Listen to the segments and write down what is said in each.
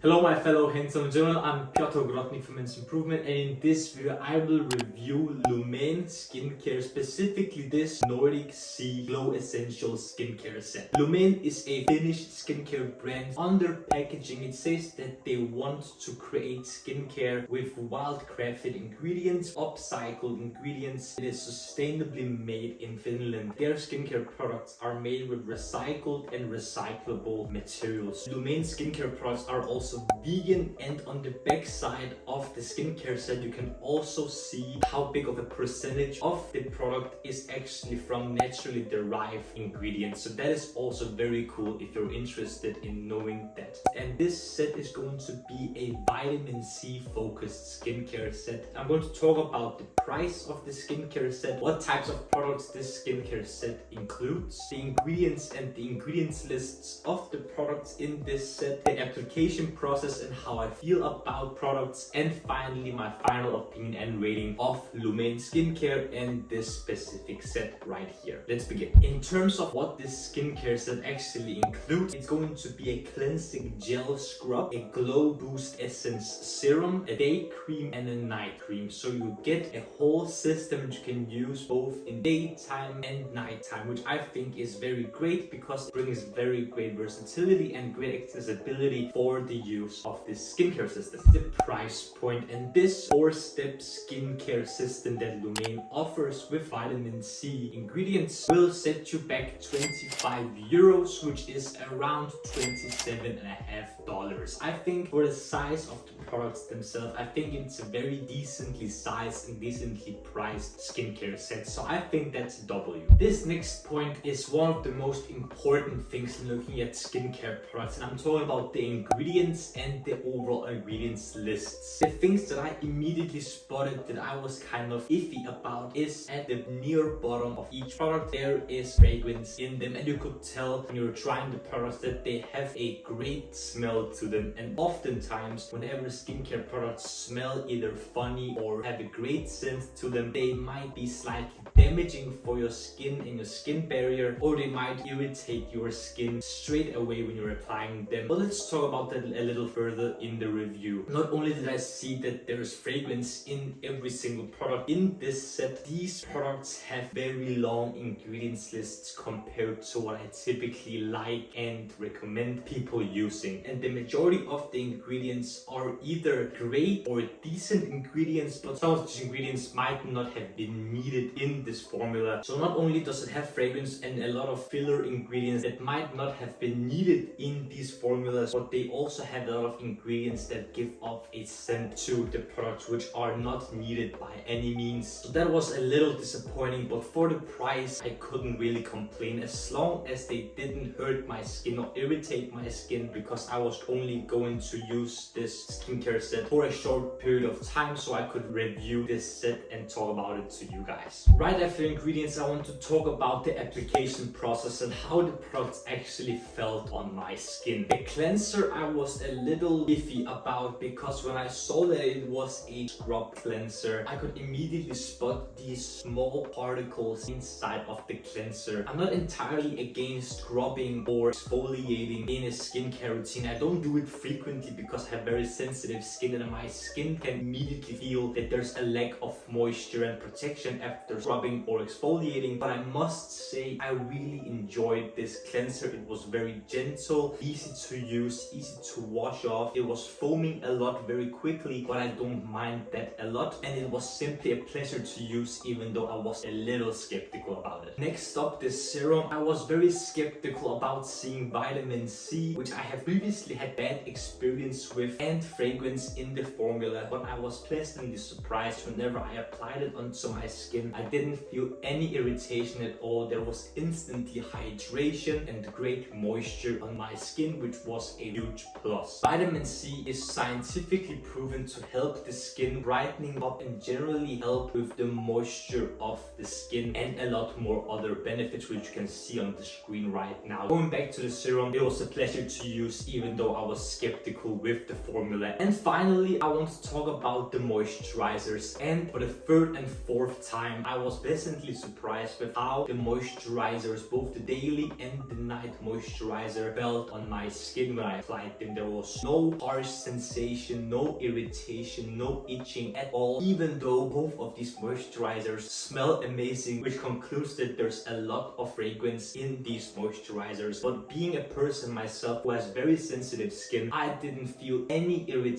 Hello my fellow handsome gentlemen, I'm Piotr Grotnik from Men's Improvement, and in this video I will review Lumene Skincare, specifically this Nordic-C Glow Essential Skincare set. Lumene is a Finnish skincare brand. On their packaging it says that they want to create skincare with wildcrafted ingredients, upcycled ingredients. It is sustainably made in Finland. Their skincare products are made with recycled and recyclable materials. Lumene skincare products are also vegan, and on the back side of the skincare set you can also see how big of a percentage of the product is actually from naturally derived ingredients. So that is also very cool if you're interested in knowing that. And this set is going to be a vitamin C focused skincare set. I'm going to talk about the price of the skincare set, what types of products this skincare set includes, the ingredients and the ingredients lists of the products in this set, the application process and how I feel about products, and finally my final opinion and rating of Lumene Skincare and this specific set right here. Let's begin. In terms of what this skincare set actually includes, it's going to be a cleansing gel scrub, a glow boost essence serum, a day cream and a night cream. So you get a whole system which you can use both in daytime and nighttime, which I think is very great because it brings very great versatility and great accessibility for the use of this skincare system. The price point, and this 4-step skincare system that Lumene offers with vitamin C ingredients will set you back 25 euros, which is around $27.50. I think for the size of the products themselves, I think it's a very decently sized and decently priced skincare set. So I think that's a W. This next point is one of the most important things in looking at skincare products, and I'm talking about the ingredients and the overall ingredients lists. The things that I immediately spotted that I was kind of iffy about is at the near bottom of each product there is fragrance in them, and you could tell when you're trying the products that they have a great smell to them. And oftentimes whenever skincare products smell either funny or have a great scent to them, they might be slightly damaging for your skin and your skin barrier, or they might irritate your skin straight away when you're applying them. But let's talk about that a little further in the review. Not only did I see that there's fragrance in every single product in this set, these products have very long ingredients lists compared to what I typically like and recommend people using. And the majority of the ingredients are either great or decent ingredients, but some of these ingredients might not have been needed in this formula. So not only does it have fragrance and a lot of filler ingredients that might not have been needed in these formulas, but they also have a lot of ingredients that give off a scent to the products which are not needed by any means. So that was a little disappointing, but for the price I couldn't really complain, as long as they didn't hurt my skin or irritate my skin, because I was only going to use this skincare set for a short period of time so I could review this set and talk about it to you guys. Right after ingredients, I want to talk about the application process and how the products actually felt on my skin. The cleanser I was a little iffy about, because when I saw that it was a scrub cleanser, I could immediately spot these small particles inside of the cleanser. I'm not entirely against scrubbing or exfoliating in a skincare routine. I don't do it frequently because I have very sensitive skin, and my skin can immediately feel that there's a lack of moisture and protection after scrubbing or exfoliating. But I must say I really enjoyed this cleanser. It was very gentle, easy to use, easy to wash off. It was foaming a lot very quickly, but I don't mind that a lot, and it was simply a pleasure to use, even though I was a little skeptical about it. Next up, the serum. I was very skeptical about seeing vitamin C, which I have previously had bad experience with, and fragrance in the formula, but I was pleasantly surprised whenever I applied it onto my skin. I didn't feel any irritation at all. There was instantly hydration and great moisture on my skin, which was a huge plus. Vitamin C is scientifically proven to help the skin brightening up and generally help with the moisture of the skin, and a lot more other benefits which you can see on the screen right now. Going back to the serum, it was a pleasure to use, even though I was skeptical with the formula And finally, I want to talk about the moisturizers. And for the third and fourth time, I was pleasantly surprised with how the moisturizers, both the daily and the night moisturizer, felt on my skin when I applied them. There was no harsh sensation, no irritation, no itching at all, even though both of these moisturizers smell amazing, which concludes that there's a lot of fragrance in these moisturizers. But being a person myself who has very sensitive skin, I didn't feel any irritation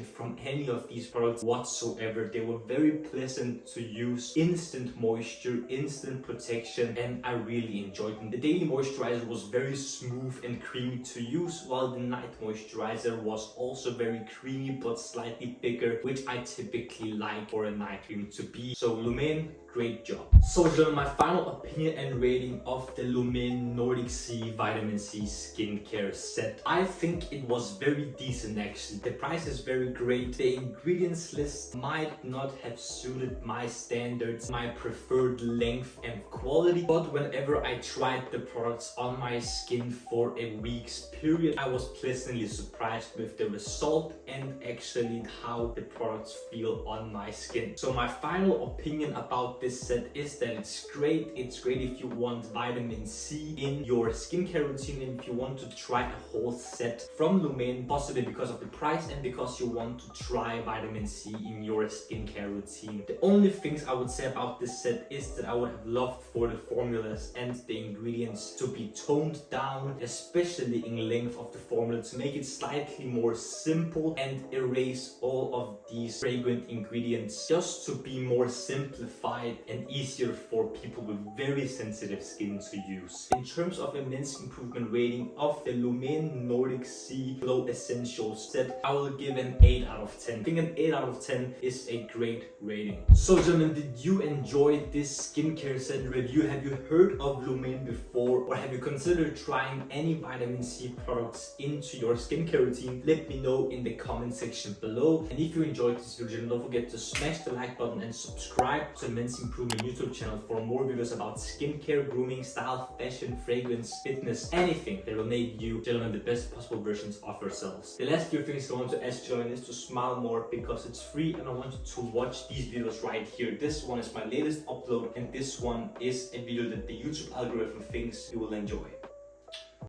from any of these products whatsoever. They were very pleasant to use, instant moisture, instant protection, and I really enjoyed them. The daily moisturizer was very smooth and creamy to use, while the night moisturizer was also very creamy but slightly thicker, which I typically like for a night cream to be. So Lumene, great job. So gentlemen, my final opinion and rating of the Lumene Nordic-C Vitamin C Skincare set. I think it was very decent actually. The price is very great. The ingredients list might not have suited my standards, my preferred length and quality, but whenever I tried the products on my skin for a week's period, I was pleasantly surprised with the result and actually how the products feel on my skin. So my final opinion about this set is that it's great. It's great if you want vitamin C in your skincare routine and if you want to try a whole set from Lumene, possibly because of the price and because you want to try vitamin C in your skincare routine. The only things I would say about this set is that I would have loved for the formulas and the ingredients to be toned down, especially in length of the formula, to make it slightly more simple and erase all of these fragrant ingredients, just to be more simplified and easier for people with very sensitive skin to use. In terms of immense improvement rating of the Lumene Nordic-C Glow Essentials set, I will give an 8 out of 10. I think an 8 out of 10 is a great rating. So gentlemen, did you enjoy this skincare set review? Have you heard of Lumene before, or have you considered trying any vitamin C products into your skincare routine? Let me know in the comment section below. And if you enjoyed this video, don't forget to smash the like button and subscribe to Immense Improvement YouTube channel for more videos about skincare, grooming, style, fashion, fragrance, fitness, anything that will make you, gentlemen, the best possible versions of yourselves. The last few things I want to ask gentlemen is to smile more, because it's free and I want you to watch these videos right here. This one is my latest upload and this one is a video that the YouTube algorithm thinks you will enjoy.